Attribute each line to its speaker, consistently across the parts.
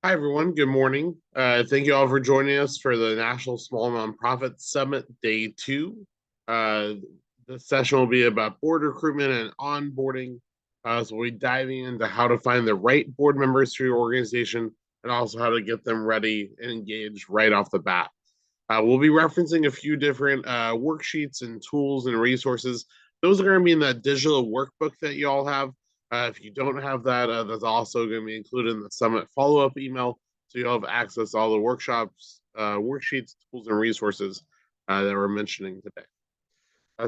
Speaker 1: Hi, everyone. Good morning. Thank you all for joining us for the National Small Nonprofit Summit Day 2. Uh, this session will be about board recruitment and onboarding. So we'll be diving into how to find the right board members for your organization and also how to get them ready and engaged right off the bat. We'll be referencing a few different worksheets and tools and resources. Those are going to be in that digital workbook that you all have. If you don't have that, that's also going to be included in the summit follow-up email. So you'll have access to all the workshops, worksheets, tools, and resources that we're mentioning today.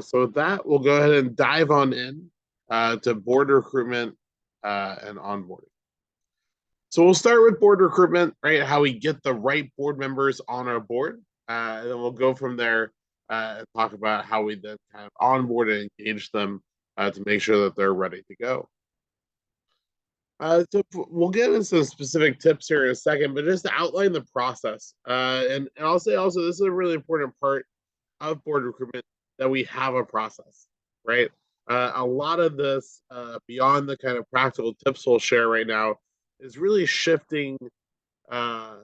Speaker 1: So with that, we'll go ahead and dive on in to board recruitment and onboarding. So we'll start with board recruitment, right? How we get the right board members on our board. And then we'll go from there and talk about how we then kind of onboard and engage them to make sure that they're ready to go. So we'll get into some specific tips here in a second, but just to outline the process. And I'll say also, this is a really important part of board recruitment that we have a process, right? A lot of this, beyond the kind of practical tips we'll share right now, is really shifting uh,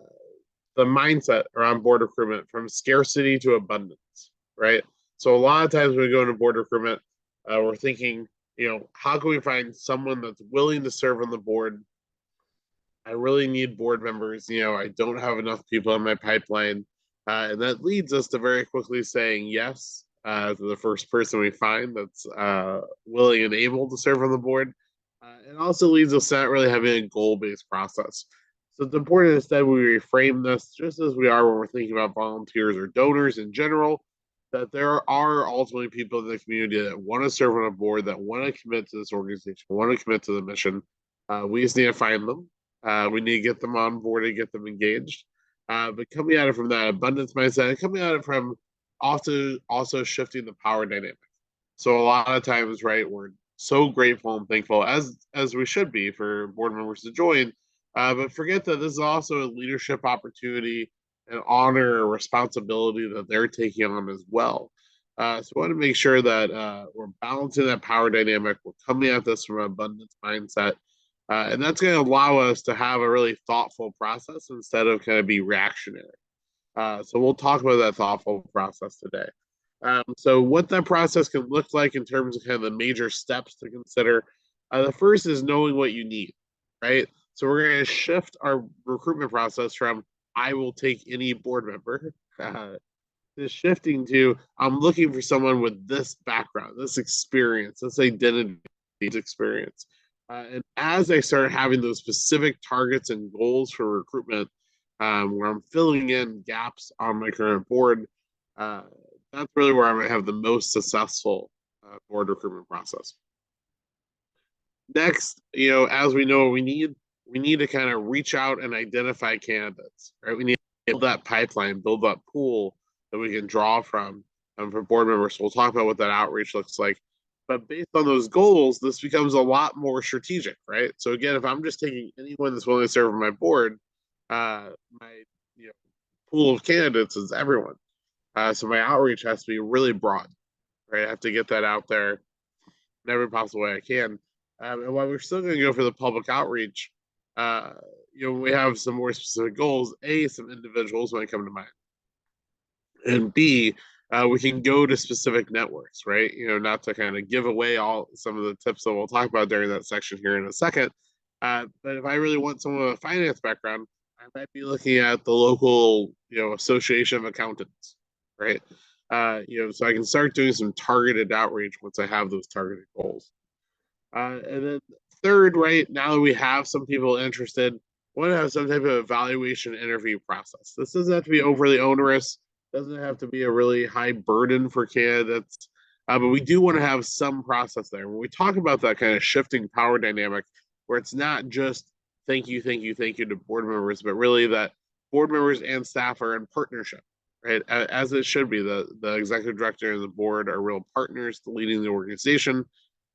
Speaker 1: the mindset around board recruitment from scarcity to abundance, right? So a lot of times when we go into board recruitment, we're thinking, how can we find someone that's willing to serve on the board? I really need board members. I don't have enough people in my pipeline. And that leads us to very quickly saying yes to the first person we find that's willing and able to serve on the board. It also leads us to not really having a goal based process. So it's important instead we reframe this just as we are when we're thinking about volunteers or donors in general, that there are ultimately people in the community that want to serve on a board, that want to commit to this organization, want to commit to the mission. We just need to find them. We need to get them on board and get them engaged. But coming at it from that abundance mindset and coming at it from also shifting the power dynamic. So a lot of times, right, we're so grateful and thankful as we should be for board members to join, but forget that this is also a leadership opportunity, an honor, a responsibility that they're taking on as well. So we want to make sure that we're balancing that power dynamic. We're coming at this from an abundance mindset. And that's going to allow us to have a really thoughtful process instead of kind of be reactionary. So we'll talk about that thoughtful process today. So what that process can look like in terms of kind of the major steps to consider. The first is knowing what you need, right? So we're going to shift our recruitment process from I will take any board member to shifting to I'm looking for someone with this background, this experience, this identity, this experience. And as I start having those specific targets and goals for recruitment, where I'm filling in gaps on my current board, uh, that's really where I'm going to have the most successful board recruitment process. Next, as we know what we need to kind of reach out and identify candidates, right? We need to build that pipeline, build that pool that we can draw from for board members. So we'll talk about what that outreach looks like. But based on those goals, this becomes a lot more strategic, right? So again, if I'm just taking anyone that's willing to serve on my board, my pool of candidates is everyone. So my outreach has to be really broad, right? I have to get that out there in every possible way I can. And while we're still going to go for the public outreach, uh, we have some more specific goals. A, some individuals might come to mind, and B, we can go to specific networks, right? Not to kind of give away all some of the tips that we'll talk about during that section here in a second. But if I really want someone with a finance background, I might be looking at the local, association of accountants, right? So I can start doing some targeted outreach once I have those targeted goals. And then third, right, now that we have some people interested, we want to have some type of evaluation interview process. This doesn't have to be overly onerous, doesn't have to be a really high burden for candidates, but we do want to have some process there. When we talk about that kind of shifting power dynamic, where it's not just thank you, thank you, thank you to board members, but really that board members and staff are in partnership, right? As it should be. The executive director and the board are real partners to leading the organization.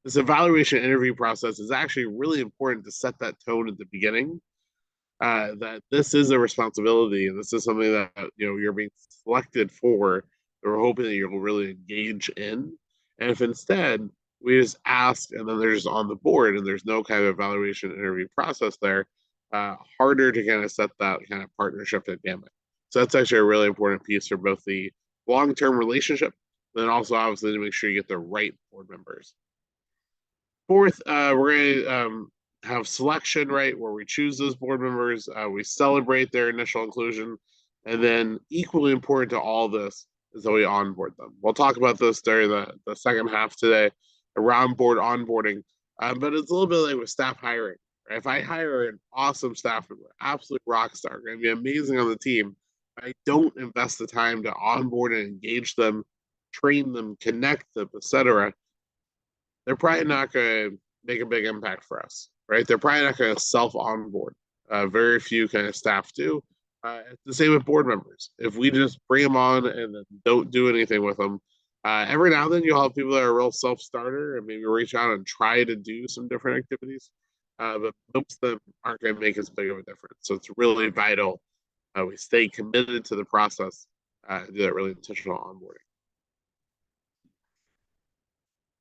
Speaker 1: This evaluation interview process is actually really important to set that tone at the beginning, that this is a responsibility and this is something that you're being selected for, that we're hoping that you'll really engage in. And if instead we just ask and then they're just on the board and there's no kind of evaluation interview process there, harder to kind of set that kind of partnership dynamic. So that's actually a really important piece for both the long-term relationship, then also obviously to make sure you get the right board members. Fourth, we're going to have selection, right, where we choose those board members, we celebrate their initial inclusion, and then equally important to all this is that we onboard them. We'll talk about this during the second half today around board onboarding, but it's a little bit like with staff hiring. Right? If I hire an awesome staff member, absolute rock star, going to be amazing on the team, I don't invest the time to onboard and engage them, train them, connect them, etc., they're probably not going to make a big impact for us, right? They're probably not going to self onboard. Very few kind of staff do. It's the same with board members. If we just bring them on and then don't do anything with them, every now and then you'll have people that are a real self starter and maybe reach out and try to do some different activities. But most of them aren't going to make as big of a difference. So it's really vital we stay committed to the process and do that really intentional onboarding.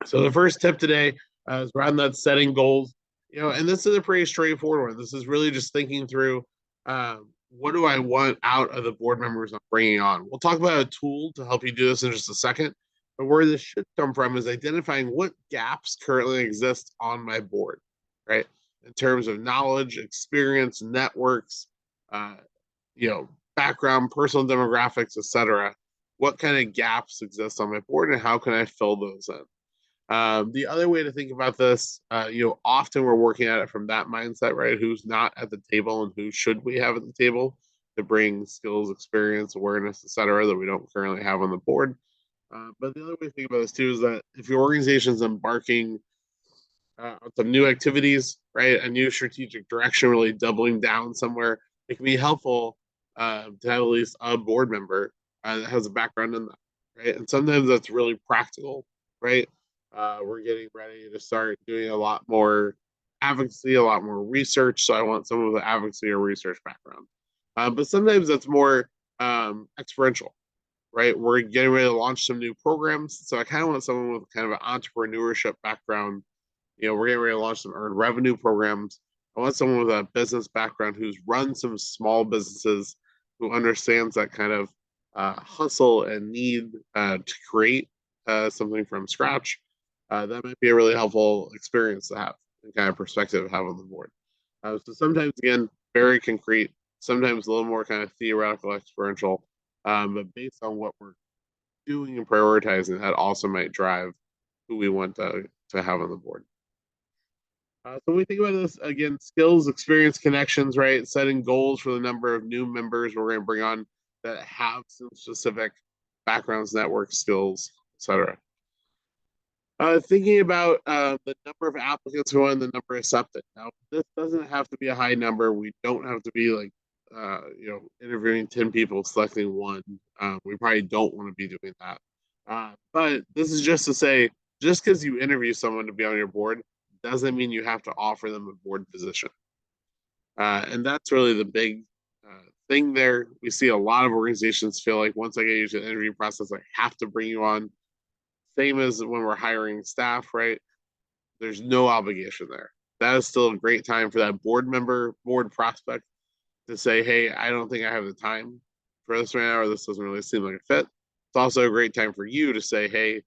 Speaker 1: So the first tip today is around that setting goals. And this is a pretty straightforward one. This is really just thinking through what do I want out of the board members I'm bringing on. We'll talk about a tool to help you do this in just a second. But where this should come from is identifying what gaps currently exist on my board, right? In terms of knowledge, experience, networks, uh, background, personal demographics, etc. What kind of gaps exist on my board, and how can I fill those in? The other way to think about this, often we're working at it from that mindset, right? Who's not at the table and who should we have at the table to bring skills, experience, awareness, etc., that we don't currently have on the board. But the other way to think about this too is that if your organization is embarking on some new activities, right, a new strategic direction, really doubling down somewhere, it can be helpful to have at least a board member that has a background in that, right? And sometimes that's really practical, right? We're getting ready to start doing a lot more advocacy, a lot more research. So I want someone with an advocacy or research background. But sometimes that's more experiential, right? We're getting ready to launch some new programs. So I kind of want someone with kind of an entrepreneurship background. We're getting ready to launch some earned revenue programs. I want someone with a business background who's run some small businesses, who understands that kind of hustle and need to create something from scratch. That might be a really helpful experience to have and kind of perspective to have on the board. So sometimes, again, very concrete, sometimes a little more kind of theoretical, experiential, but based on what we're doing and prioritizing, that also might drive who we want to have on the board. So when we think about this, again, skills, experience, connections, right? Setting goals for the number of new members we're going to bring on that have some specific backgrounds, network skills, etc. Thinking about the number of applicants who want the number accepted. Now, this doesn't have to be a high number. We don't have to be like, interviewing 10 people, selecting one. We probably don't want to be doing that. But this is just to say, just because you interview someone to be on your board doesn't mean you have to offer them a board position. And that's really the big thing there. We see a lot of organizations feel like once I get you to the interview process, I have to bring you on. Same as when we're hiring staff, right? There's no obligation there. That is still a great time for that board member, board prospect to say, hey, I don't think I have the time for this right now, or this doesn't really seem like a fit. It's also a great time for you to say, hey,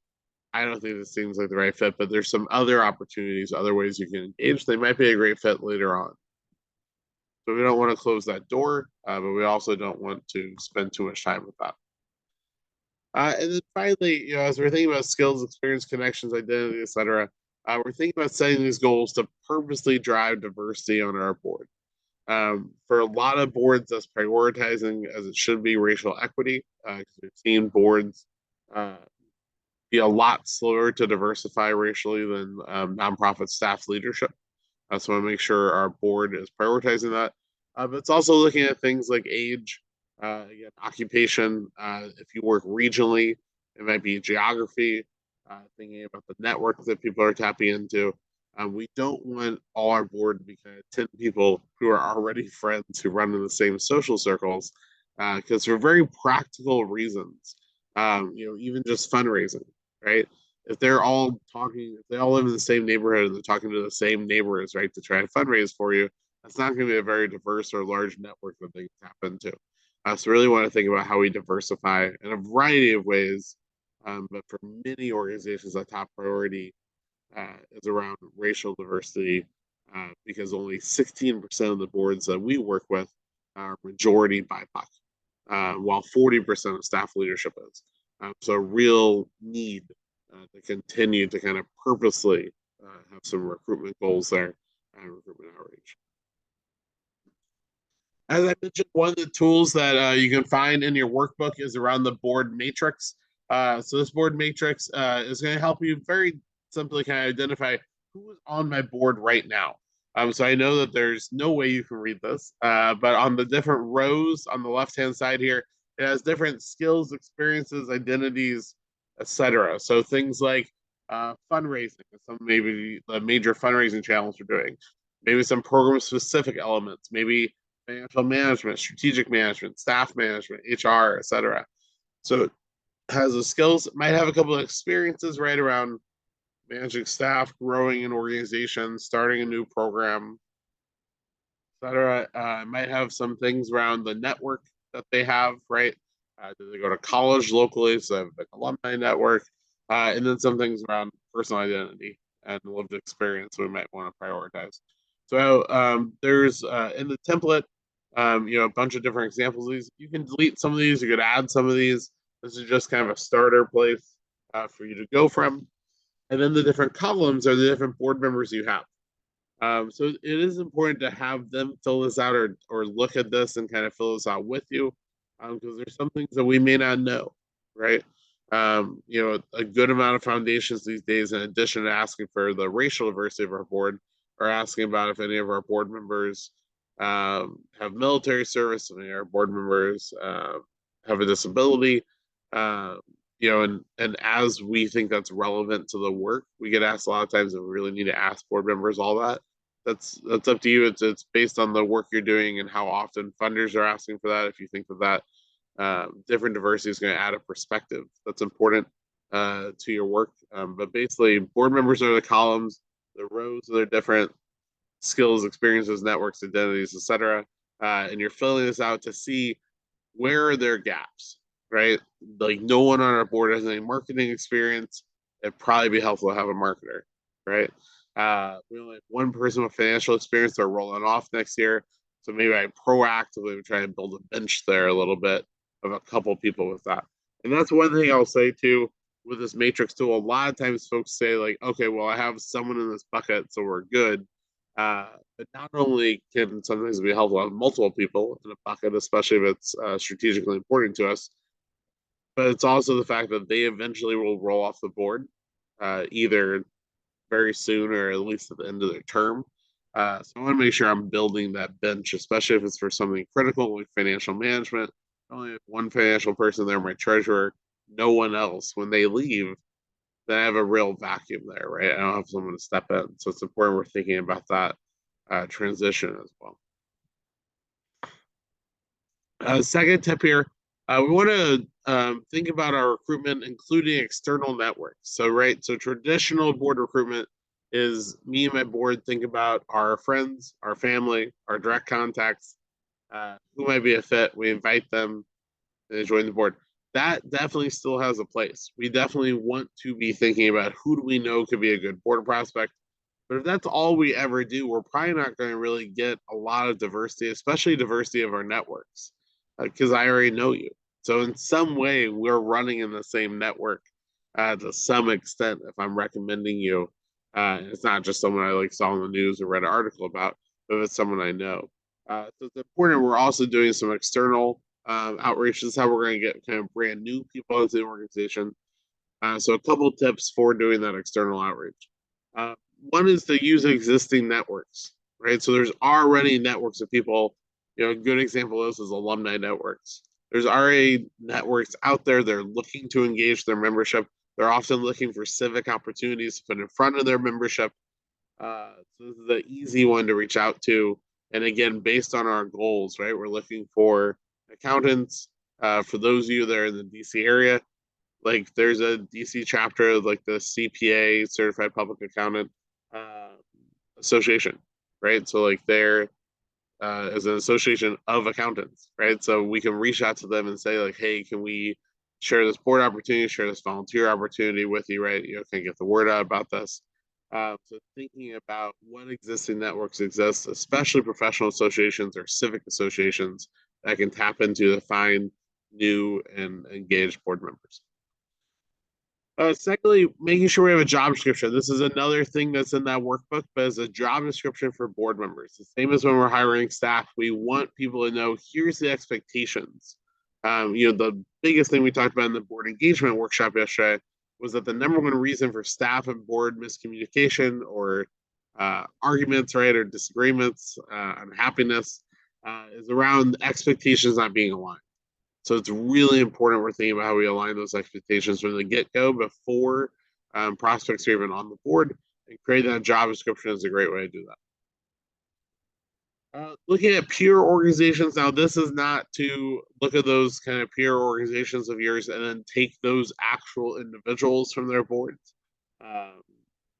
Speaker 1: I don't think this seems like the right fit, but there's some other opportunities, other ways you can engage. They might be a great fit later on. So we don't want to close that door, but we also don't want to spend too much time with that. And then finally, as we're thinking about skills, experience, connections, identity, etc., we're thinking about setting these goals to purposely drive diversity on our board. For a lot of boards, that's prioritizing, as it should be, racial equity. Because we've seen boards be a lot slower to diversify racially than nonprofit staff leadership. So I want to make sure our board is prioritizing that. But it's also looking at things like age, again, occupation. If you work regionally, it might be geography, thinking about the network that people are tapping into. We don't want all our board to be kind of 10 people who are already friends who run in the same social circles, because for very practical reasons, even just fundraising, right? If they're all talking, if they all live in the same neighborhood and they're talking to the same neighbors, right, to try to fundraise for you, that's not going to be a very diverse or large network that they can tap into. So really want to think about how we diversify in a variety of ways. But for many organizations, a top priority is around racial diversity, because only 16% of the boards that we work with are majority BIPOC, while 40% of staff leadership is. So a real need to continue to kind of purposely have some recruitment goals there and recruitment outreach. As I mentioned, one of the tools that you can find in your workbook is around the board matrix. So this board matrix is going to help you very simply kind of identify who is on my board right now. So I know that there's no way you can read this, but on the different rows on the left-hand side here, it has different skills, experiences, identities, etc. So things like fundraising, some maybe the major fundraising channels we're doing, maybe some program-specific elements, maybe financial management, strategic management, staff management, HR, etc. So it has the skills, might have a couple of experiences right around managing staff, growing an organization, starting a new program, etc. Might have some things around the network that they have, right? Do they go to college locally? So they have like alumni network, and then some things around personal identity and lived experience we might want to prioritize. So there's in the template, a bunch of different examples of these. You can delete some of these. You could add some of these. This is just kind of a starter place for you to go from. And then the different columns are the different board members you have. So it is important to have them fill this out or look at this and kind of fill this out with you, because there's some things that we may not know, right? A good amount of foundations these days, in addition to asking for the racial diversity of our board, are asking about if any of our board members have military service, if any of our board members have a disability. And as we think that's relevant to the work, we get asked a lot of times if we really need to ask board members all that. That's up to you. It's based on the work you're doing and how often funders are asking for that. If you think that different diversity is going to add a perspective that's important to your work. But basically, board members are the columns, the rows are their different skills, experiences, networks, identities, etc. And you're filling this out to see where are their gaps, right? Like no one on our board has any marketing experience. It'd probably be helpful to have a marketer, right? We only have one person with financial experience they're rolling off next year. So maybe I proactively would try and build a bench there a little bit of a couple people with that. And that's one thing I'll say too with this matrix tool. A lot of times folks say like, okay, well, I have someone in this bucket, so we're good. But not only can sometimes be helpful to have multiple people in a bucket, especially if it's strategically important to us, but it's also the fact that they eventually will roll off the board, either very soon or at least at the end of their term. So I want to make sure I'm building that bench, especially if it's for something critical like financial management. I only have one financial person there, my treasurer, no one else. When they leave, then I have a real vacuum there, right? I don't have someone to step in. So it's important we're thinking about that transition as well. Second tip here, we want to think about our recruitment, including external networks. So, right, so traditional board recruitment is me and my board think about our friends, our family, our direct contacts, who might be a fit. We invite them to join the board. That definitely still has a place. We definitely want to be thinking about who do we know could be a good board prospect. But if that's all we ever do, we're probably not going to really get a lot of diversity, especially diversity of our networks, because I already know you. So in some way, we're running in the same network to some extent. If I'm recommending you, it's not just someone I like saw on the news or read an article about, but it's someone I know. So it's important. We're also doing some external outreach. This is how we're going to get kind of brand new people into the organization. So a couple of tips for doing that external outreach. One is to use existing networks, right? So there's already networks of people. A good example of this is alumni networks. There's already networks out there. They're looking to engage their membership. They're often looking for civic opportunities to put in front of their membership. So this is the easy one to reach out to. And again, based on our goals, right? We're looking for accountants. For those of you that are in the DC area, like there's a DC chapter of like the CPA, Certified Public Accountant Association, right? So like is an association of accountants, right? So we can reach out to them and say like, hey, can we share this board opportunity, share this volunteer opportunity with you, right? Can get the word out about this. So thinking about what existing networks exist, especially professional associations or civic associations that can tap into to find new and engaged board members. Secondly, making sure we have a job description. This is another thing that's in that workbook, but as a job description for board members. The same as when we're hiring staff, we want people to know here's the expectations. The biggest thing we talked about in the board engagement workshop yesterday was that the number one reason for staff and board miscommunication or arguments, right, or disagreements, unhappiness, is around expectations not being aligned. So it's really important we're thinking about how we align those expectations from the get-go before prospects are even on the board, and creating that job description is a great way to do that. Looking at peer organizations, now this is not to look at those kind of peer organizations of yours and then take those actual individuals from their boards um,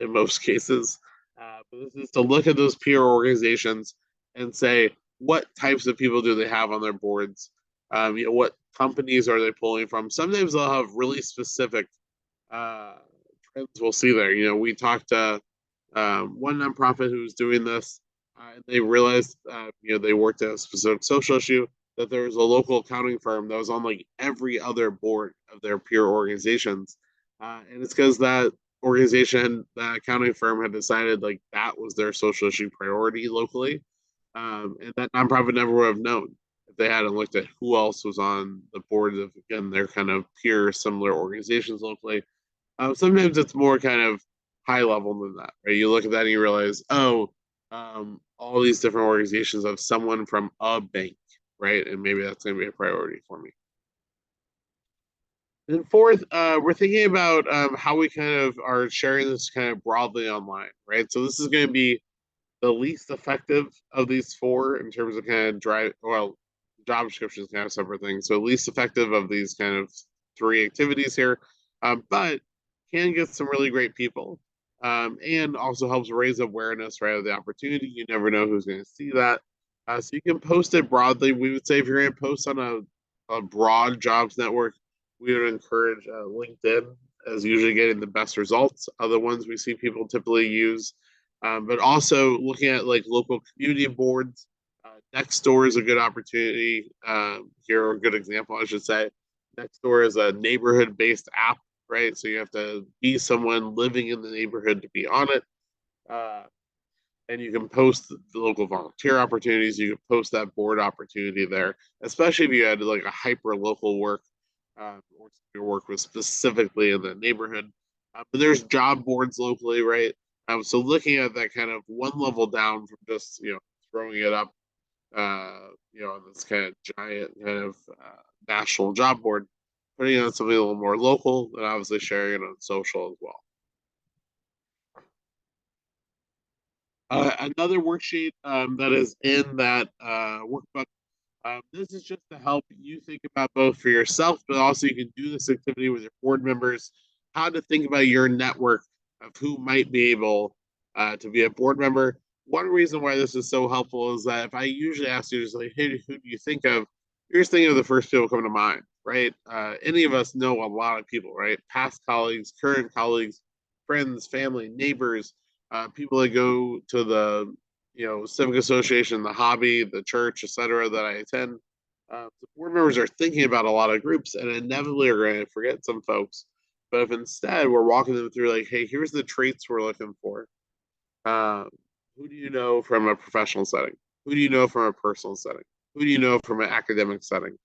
Speaker 1: in most cases. But this is to look at those peer organizations and say, what types of people do they have on their boards? What companies are they pulling from? Sometimes they'll have really specific uh, trends we'll see there. We talked to one nonprofit who was doing this, and they realized, they worked at a specific social issue, that there was a local accounting firm that was on like every other board of their peer organizations. And it's because that organization, that accounting firm had decided like that was their social issue priority locally. And that nonprofit never would have known if they hadn't looked at who else was on the board of, again, their kind of peer similar organizations locally. Sometimes it's more kind of high level than that, right? You look at that and you realize, oh, all these different organizations have someone from a bank, right? And maybe that's going to be a priority for me. And fourth, we're thinking about how we kind of are sharing this kind of broadly online, right? So this is going to be the least effective of these four in terms of kind of job descriptions kind of separate things. So least effective of these kind of three activities here, but can get some really great people, and also helps raise awareness, right, of the opportunity. You never know who's going to see that. So you can post it broadly. We would say if you're going to post on a broad jobs network, we would encourage LinkedIn as usually getting the best results. Other ones we see people typically use, but also looking at like local community boards. Nextdoor is a good opportunity here, or a good example, I should say. Nextdoor is a neighborhood-based app, right? So you have to be someone living in the neighborhood to be on it. And you can post the local volunteer opportunities. You can post that board opportunity there, especially if you had like a hyper local work, or your work was specifically in the neighborhood. But there's job boards locally, right? So looking at that kind of one level down from just throwing it up, on this kind of giant kind of national job board, putting on something a little more local, and obviously sharing it on social as well. Another worksheet that is in that workbook. This is just to help you think about both for yourself, but also you can do this activity with your board members, how to think about your network of who might be able to be a board member. One reason why this is so helpful is that if I usually ask you, just like, hey, who do you think of? You're just thinking of the first people coming to mind, right? Any of us know a lot of people, right? Past colleagues, current colleagues, friends, family, neighbors, people that go to the civic association, the hobby, the church, etc. that I attend. The board members are thinking about a lot of groups and inevitably are going to forget some folks. But if instead we're walking them through like, hey, here's the traits we're looking for. Who do you know from a professional setting? Who do you know from a personal setting? Who do you know from an academic setting?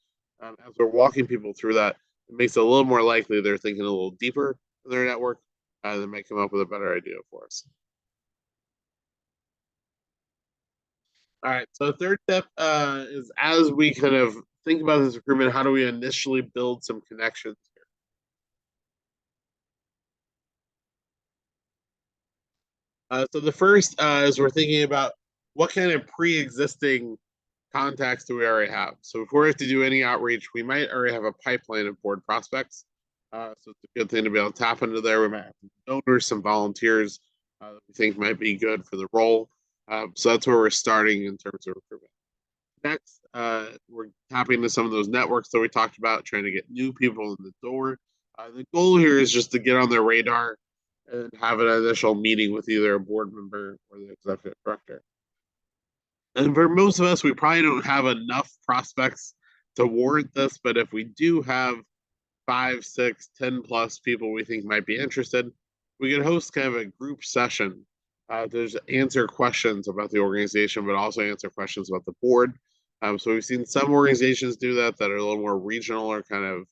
Speaker 1: As we're walking people through that, it makes it a little more likely they're thinking a little deeper in their network, and they might come up with a better idea for us. All right. So the third tip is as we kind of think about this recruitment, how do we initially build some connections here? So the first is we're thinking about what kind of pre-existing contacts do we already have. So before we have to do any outreach, we might already have a pipeline of board prospects. So it's a good thing to be able to tap into there. We might have some donors, some volunteers that we think might be good for the role. So that's where we're starting in terms of recruitment. Next, we're tapping into some of those networks that we talked about, trying to get new people in the door. The goal here is just to get on their radar and have an initial meeting with either a board member or the executive director. And for most of us, we probably don't have enough prospects to warrant this, but if we do have 5, 6, 10 plus people we think might be interested, we could host kind of a group session to just answer questions about the organization, but also answer questions about the board. So we've seen some organizations do that are a little more regional or kind of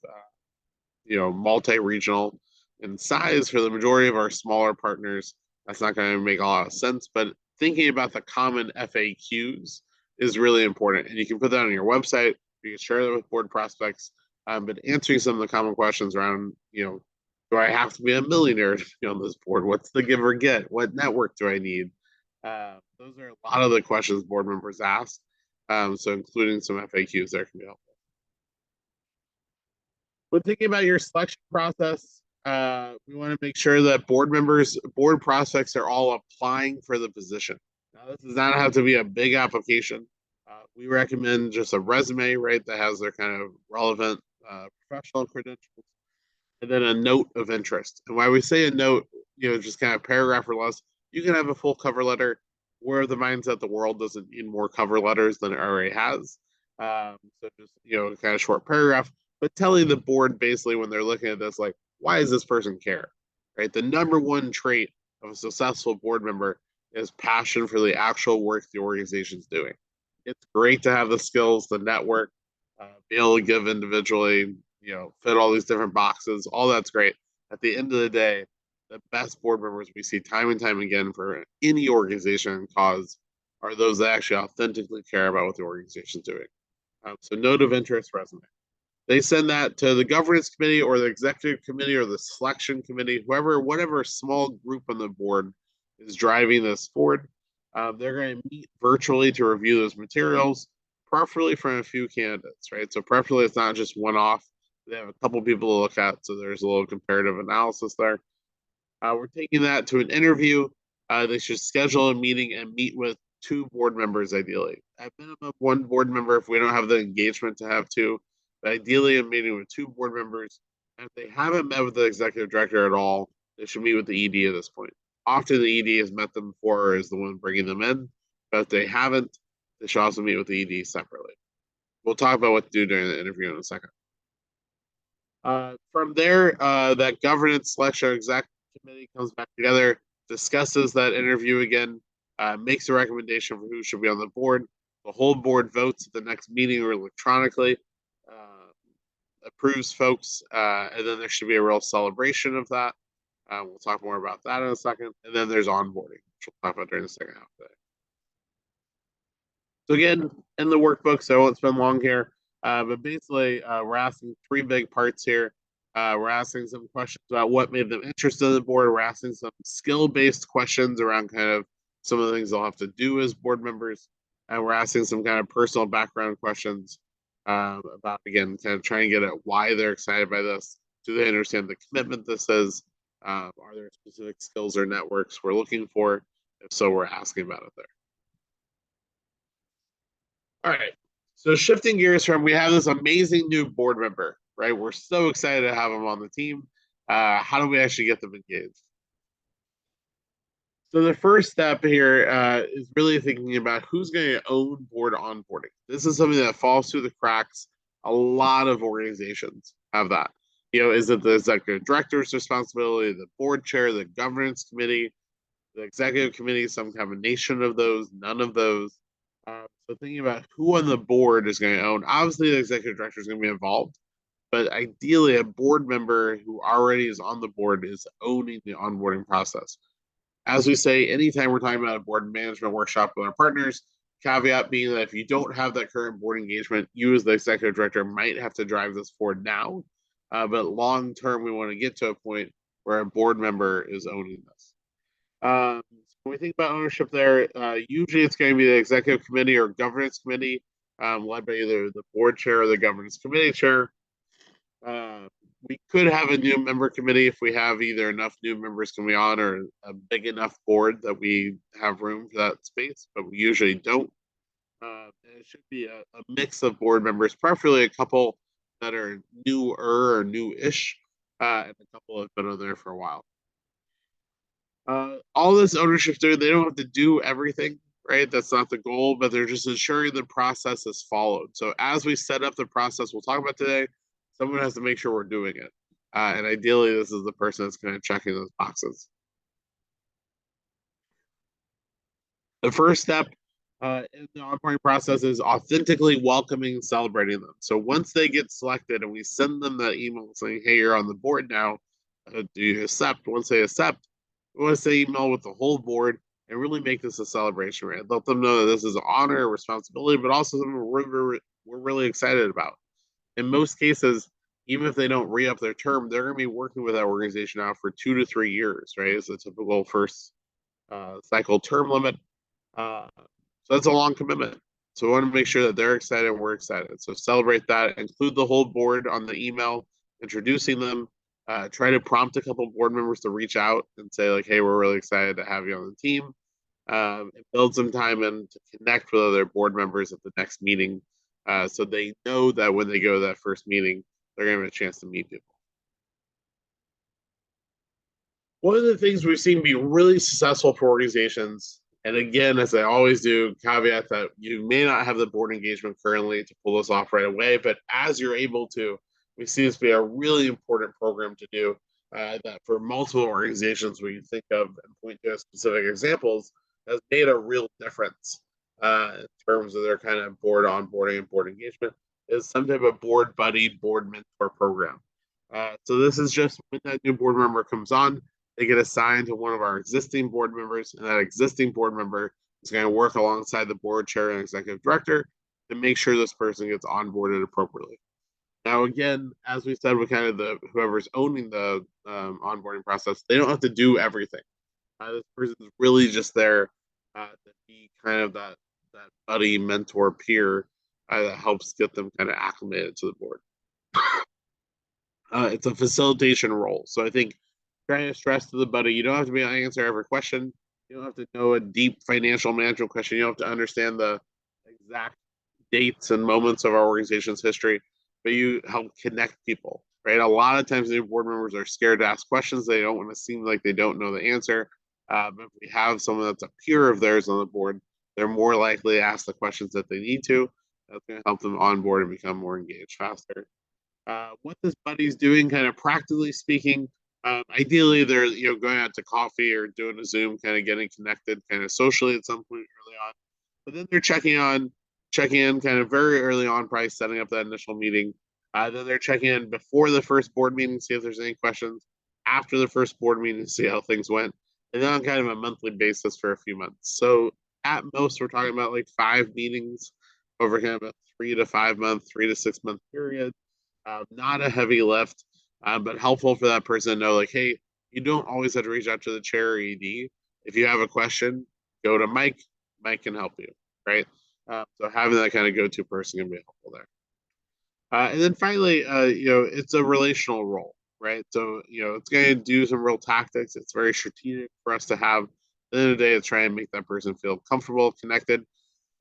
Speaker 1: multi-regional in size. For the majority of our smaller partners, that's not going to make a lot of sense. But thinking about the common FAQs is really important, and you can put that on your website. You can share that with board prospects. But answering some of the common questions around, do I have to be a millionaire to be on this board? What's the give or get? What network do I need? Those are a lot of the questions board members ask. So including some FAQs there can be helpful. When thinking about your selection process, we want to make sure that board prospects are all applying for the position. Now, this does not have to be a big application. We recommend just a resume, right, that has their kind of relevant professional credentials, and then a note of interest. And why we say a note, just kind of paragraph or less, you can have a full cover letter. We're of the mindset the world doesn't need more cover letters than it already has. So just, kind of short paragraph, but telling the board basically when they're looking at this, like, why does this person care? Right? The number one trait of a successful board member is passion for the actual work the organization's doing. It's great to have the skills, the network, be able to give individually, fit all these different boxes. All that's great. At the end of the day, the best board members we see time and time again for any organization and cause are those that actually authentically care about what the organization's doing. So note of interest resume. They send that to the governance committee or the executive committee or the selection committee, whatever small group on the board is driving this forward. They're going to meet virtually to review those materials, preferably from a few candidates, right? So preferably it's not just one off. They have a couple people to look at, so there's a little comparative analysis there. We're taking that to an interview. They should schedule a meeting and meet with 2 board members, ideally. At minimum, 1 board member if we don't have the engagement to have 2. But ideally, a meeting with 2 board members. And if they haven't met with the executive director at all, they should meet with the ED at this point. Often the ED has met them before or is the one bringing them in. But if they haven't, they should also meet with the ED separately. We'll talk about what to do during the interview in a second. From there, that governance selection exec committee comes back together, discusses that interview again, makes a recommendation for who should be on the board. The whole board votes at the next meeting or electronically, approves folks, and then there should be a real celebration of that. We'll talk more about that in a second. And then there's onboarding, which we'll talk about during the second half today. So again, in the workbook, so I won't spend long here, but basically we're asking 3 big parts here. We're asking some questions about what made them interested in the board. We're asking some skill-based questions around kind of some of the things they'll have to do as board members. And we're asking some kind of personal background questions about, again, kind of trying to get at why they're excited by this. Do they understand the commitment this is? Are there specific skills or networks we're looking for? If so, we're asking about it there. All right. So shifting gears from, we have this amazing new board member, right? We're so excited to have them on the team. How do we actually get them engaged? So the first step here is really thinking about who's going to own board onboarding. This is something that falls through the cracks. A lot of organizations have that. Is it the executive director's responsibility, the board chair, the governance committee, the executive committee, some combination of those, none of those? So thinking about who on the board is going to own, obviously the executive director is going to be involved, but ideally a board member who already is on the board is owning the onboarding process. As we say, anytime we're talking about a board management workshop with our partners, caveat being that if you don't have that current board engagement, you as the executive director might have to drive this forward now. But long term, we want to get to a point where a board member is owning this. So when we think about ownership there, usually it's going to be the executive committee or governance committee, led by either the board chair or the governance committee chair. We could have a new member committee if we have either enough new members coming on or a big enough board that we have room for that space, but we usually don't. And it should be a mix of board members, preferably a couple that are newer or new-ish, and a couple have been on there for a while. All this ownership doing, they don't have to do everything, right? That's not the goal, but they're just ensuring the process is followed. So as we set up the process we'll talk about today, someone has to make sure we're doing it. And ideally, this is the person that's kind of checking those boxes. The first step in the onboarding process is authentically welcoming and celebrating them. So once they get selected and we send them that email saying, hey, you're on the board now, do you accept? Once they accept, we want to say email with the whole board and really make this a celebration, right? Let them know that this is an honor, a responsibility, but also something we're really excited about. In most cases, even if they don't re up their term, they're going to be working with that organization now for 2 to 3 years, right? It's a typical first cycle term limit. Uh, so that's a long commitment. So we want to make sure that they're excited and we're excited. So celebrate that. Include the whole board on the email, introducing them. Try to prompt a couple board members to reach out and say like, "Hey, we're really excited to have you on the team." And build some time in to connect with other board members at the next meeting, so they know that when they go to that first meeting, they're going to have a chance to meet people. One of the things we've seen be really successful for organizations, and again, as I always do, caveat that you may not have the board engagement currently to pull this off right away, but as you're able to, we see this be a really important program to do. That for multiple organizations, where you think of and point to specific examples, has made a real difference in terms of their kind of board onboarding and board engagement. Is some type of board buddy, board mentor program. So this is just when that new board member comes on, they get assigned to one of our existing board members, and that existing board member is going to work alongside the board chair and executive director to make sure this person gets onboarded appropriately. Now, again, as we said, with kind of the whoever's owning the onboarding process, they don't have to do everything. This person is really just there to be kind of that buddy, mentor, peer that helps get them kind of acclimated to the board. It's a facilitation role. So I think trying to stress to the buddy, you don't have to be able to answer every question. You don't have to know a deep financial management question. You don't have to understand the exact dates and moments of our organization's history, but you help connect people, right? A lot of times new board members are scared to ask questions. They don't want to seem like they don't know the answer. But if we have someone that's a peer of theirs on the board, they're more likely to ask the questions that they need to. That's going to help them onboard and become more engaged faster. What this buddy's doing, kind of practically speaking, ideally they're going out to coffee or doing a Zoom, kind of getting connected, kind of socially at some point early on. But then they're checking in, kind of very early on, probably setting up that initial meeting. Then they're checking in before the first board meeting, see if there's any questions. After the first board meeting, see how things went, and then on kind of a monthly basis for a few months. So at most, we're talking about like 5 meetings over kind of a 3 to 5 month, 3 to 6 month period. Not a heavy lift, but helpful for that person to know, like, hey, you don't always have to reach out to the chair or ED. If you have a question, go to Mike. Mike can help you, right? So having that kind of go-to person can be helpful there. And then finally, it's a relational role, right? So, it's going to do some real tactics. It's very strategic for us to have. At the end of the day, to try and make that person feel comfortable, connected.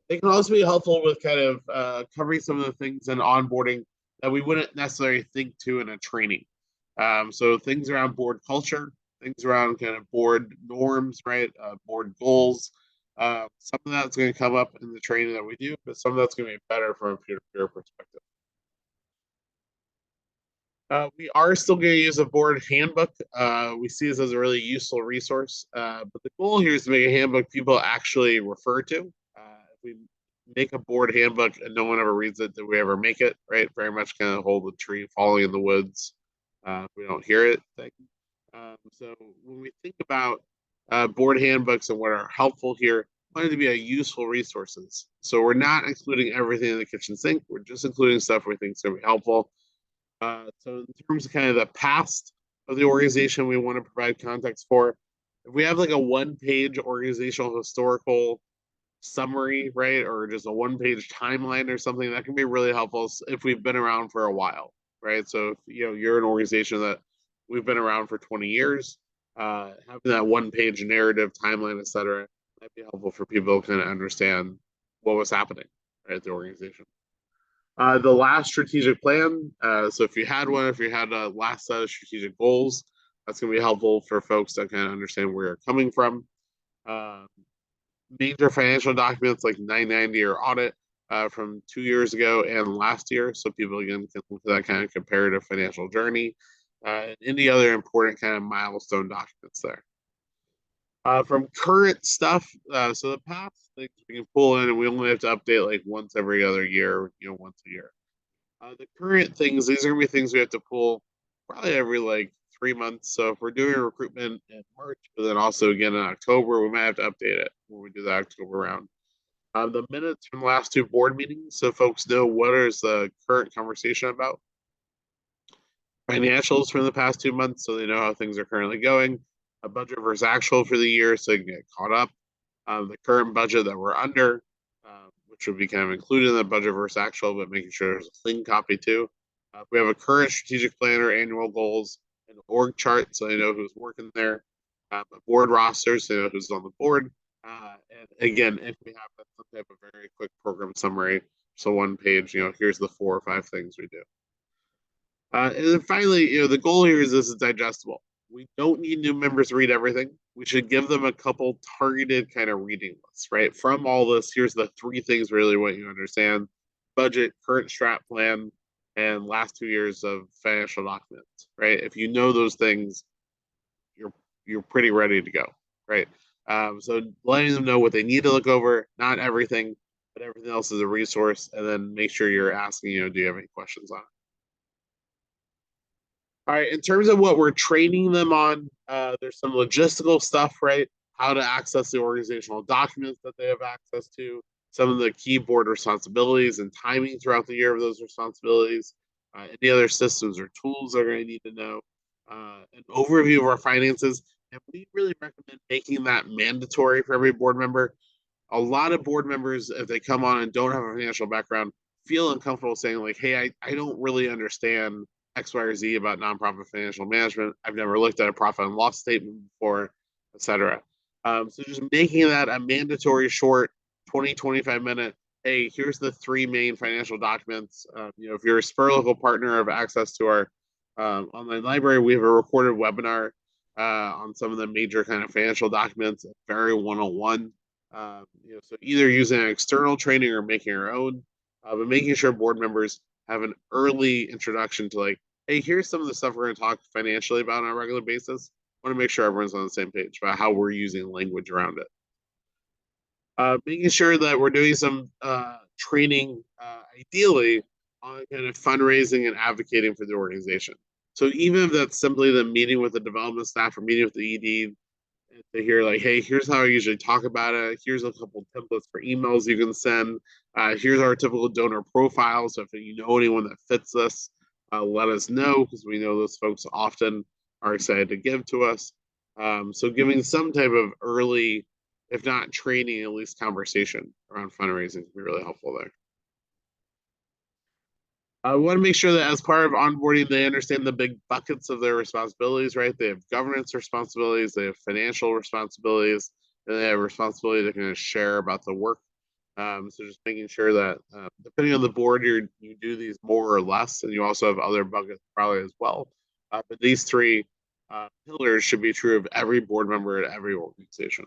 Speaker 1: It can also be helpful with kind of covering some of the things in onboarding that we wouldn't necessarily think to in a training. So things around board culture, things around kind of board norms, right? Board goals. Some of that's going to come up in the training that we do, but some of that's going to be better from a peer-to-peer perspective. We are still going to use a board handbook. We see this as a really useful resource, but the goal here is to make a handbook people actually refer to. If we make a board handbook and no one ever reads it, did we ever make it, right? Very much kind of hold the tree falling in the woods. We don't hear it. So when we think about board handbooks and what are helpful here, wanted to be a useful resources. So we're not including everything in the kitchen sink. We're just including stuff we think is going to be helpful. So in terms of kind of the past of the organization we want to provide context for, if we have like a one-page organizational historical summary, right, or just a one-page timeline or something, that can be really helpful if we've been around for a while, right? So if you're an organization that we've been around for 20 years, having that one-page narrative timeline, etc., might be helpful for people to kind of understand what was happening at the organization. The last strategic plan. So if you had one, if you had a last set of strategic goals, that's going to be helpful for folks that kind of understand where you're coming from. Uh, Major financial documents like 990 or audit from 2 years ago and last year. So people again can look at that kind of comparative financial journey and any other important kind of milestone documents there. From current stuff, so the past things we can pull in, and we only have to update like once every other year, once a year. The current things, these are gonna be things we have to pull probably every like 3 months. So if we're doing recruitment in March, but then also again in October, we might have to update it when we do the October round. The minutes from the last two board meetings, so folks know what is the current conversation about. Financials from the past 2 months, so they know how things are currently going. A budget versus actual for the year, so they can get caught up. The current budget that we're under, which would be kind of included in the budget versus actual, but making sure there's a clean copy too. We have a current strategic plan or annual goals, an org chart, so they know who's working there. A board roster, so they know who's on the board. And again, if we have some type of very quick program summary, so one page, here's the 4 or 5 things we do. And then finally, the goal here is this is digestible. We don't need new members to read everything. We should give them a couple targeted kind of reading lists, right? From all this, here's the 3 things really what you understand: budget, current strat plan, and last 2 years of financial documents, right? If you know those things, you're pretty ready to go, right? So letting them know what they need to look over, not everything, but everything else is a resource, and then make sure you're asking, do you have any questions on it? All right, in terms of what we're training them on, there's some logistical stuff, right? How to access the organizational documents that they have access to, some of the keyboard responsibilities and timing throughout the year of those responsibilities, any other systems or tools they're going to need to know, an overview of our finances. And we really recommend making that mandatory for every board member. A lot of board members, if they come on and don't have a financial background, feel uncomfortable saying like, hey, I don't really understand X, Y, or Z about nonprofit financial management. I've never looked at a profit and loss statement before, etc. So just making that a mandatory short 20-25 minute, hey, here's the 3 main financial documents. If you're a Spur local partner of access to our online library, we have a recorded webinar on some of the major kind of financial documents, very one-on-one. So either using an external training or making our own, but making sure board members have an early introduction to like, hey, here's some of the stuff we're going to talk financially about on a regular basis. I want to make sure everyone's on the same page about how we're using language around it. Making sure that we're doing some training, ideally, on kind of fundraising and advocating for the organization. So even if that's simply the meeting with the development staff or meeting with the ED to hear like, hey, here's how I usually talk about it. Here's a couple templates for emails you can send. Here's our typical donor profile. So if you know anyone that fits this, let us know, because we know those folks often are excited to give to us. So giving some type of early, if not training, at least conversation around fundraising can be really helpful there. We want to make sure that as part of onboarding, they understand the big buckets of their responsibilities, right? They have governance responsibilities, they have financial responsibilities, and they have responsibility to kind of share about the work. So just making sure that depending on the board, you do these more or less, and you also have other buckets probably as well. But these 3 pillars should be true of every board member at every organization.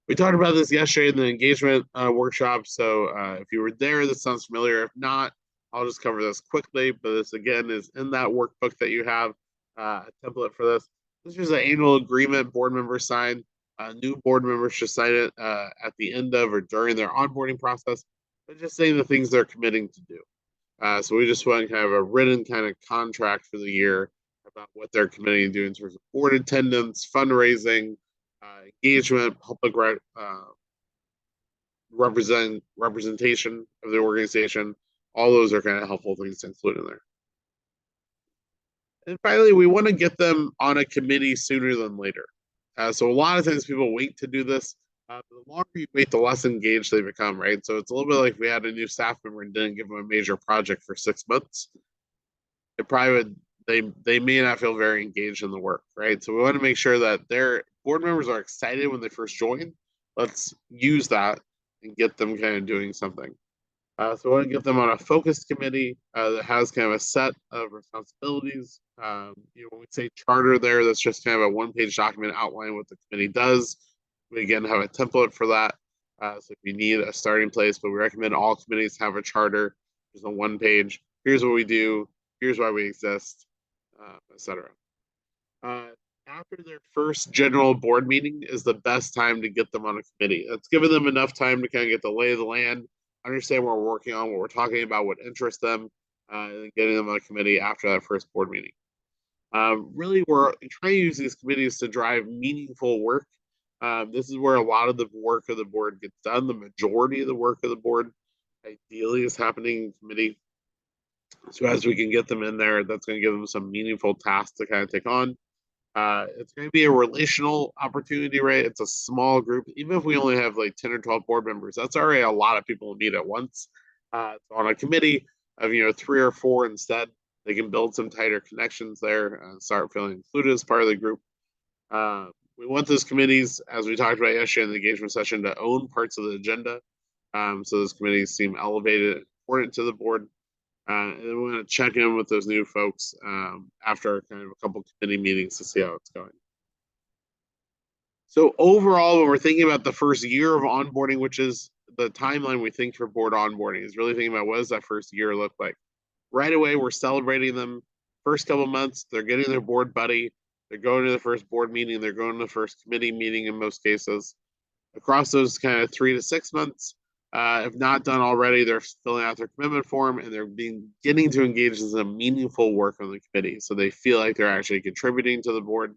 Speaker 1: We talked about this yesterday in the engagement workshop. So if you were there, this sounds familiar. If not, I'll just cover this quickly. But this again is in that workbook that you have, a template for this. This is an annual agreement board members sign. New board members should sign it at the end of or during their onboarding process, but just saying the things they're committing to do. So we just want kind of a written kind of contract for the year about what they're committing to do in terms of board attendance, fundraising, engagement, public representation of the organization. All those are kind of helpful things to include in there. And finally, we want to get them on a committee sooner than later. So a lot of times people wait to do this. The longer you wait, the less engaged they become, right? So it's a little bit like if we had a new staff member and didn't give them a major project for 6 months. It probably would, they may not feel very engaged in the work, right? So we want to make sure that their board members are excited when they first join, let's use that and get them kind of doing something. So we want to get them on a focused committee that has kind of a set of responsibilities. When we say charter there, that's just kind of a one-page document outlining what the committee does. We again have a template for that. So if you need a starting place, but we recommend all committees have a charter. There's a one page. Here's what we do. Here's why we exist, etc. After their first general board meeting is the best time to get them on a committee. That's giving them enough time to kind of get the lay of the land, understand what we're working on, what we're talking about, what interests them, and getting them on a committee after that first board meeting. Really, we're trying to use these committees to drive meaningful work. This is where a lot of the work of the board gets done. The majority of the work of the board ideally is happening in committee. So as we can get them in there, that's going to give them some meaningful tasks to kind of take on. It's going to be a relational opportunity, right? It's a small group. Even if we only have like 10 or 12 board members, that's already a lot of people to meet at once. So on a committee of 3 or 4 instead, they can build some tighter connections there and start feeling included as part of the group. We want those committees, as we talked about yesterday in the engagement session, to own parts of the agenda. So those committees seem elevated and important to the board. And then we're going to check in with those new folks after kind of a couple committee meetings to see how it's going. So overall, when we're thinking about the first year of onboarding, which is the timeline we think for board onboarding, is really thinking about what does that first year look like. Right away, we're celebrating them. First couple months, they're getting their board buddy. They're going to the first board meeting. They're going to the first committee meeting in most cases. Across those kind of 3 to 6 months, if not done already, they're filling out their commitment form and they're getting to engage in some meaningful work on the committee. So they feel like they're actually contributing to the board.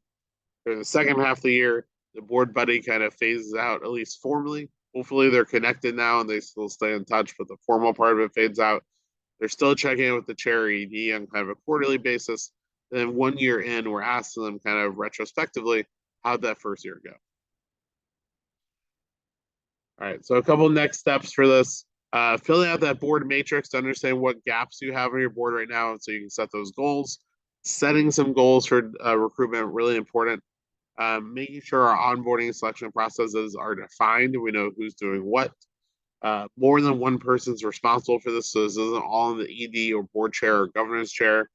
Speaker 1: During the second half of the year, the board buddy kind of phases out, at least formally. Hopefully they're connected now and they still stay in touch, but the formal part of it fades out. They're still checking in with the chair ED on kind of a quarterly basis. And then 1 year in, we're asking them kind of retrospectively, how'd that first year go? All right, so a couple next steps for this. Filling out that board matrix to understand what gaps you have on your board right now, so you can set those goals. Setting some goals for recruitment, really important. Making sure our onboarding and selection processes are defined. We know who's doing what. More than one person's responsible for this, so this isn't all in the ED or board chair or governance chair.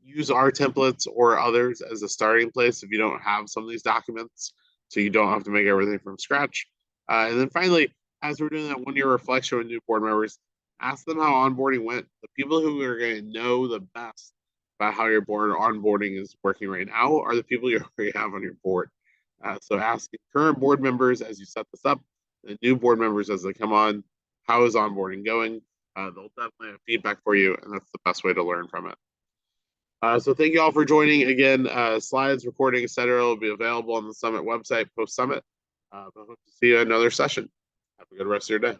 Speaker 1: Use our templates or others as a starting place if you don't have some of these documents, so you don't have to make everything from scratch. And then finally, as we're doing that 1 year reflection with new board members, ask them how onboarding went. The people who are going to know the best about how your board onboarding is working right now are the people you already have on your board. So ask current board members as you set this up, and new board members as they come on, how is onboarding going? They'll definitely have feedback for you, and that's the best way to learn from it. So thank you all for joining. Again, slides, recording, etc. will be available on the Summit website post-Summit. I hope to see you in another session. Have a good rest of your day.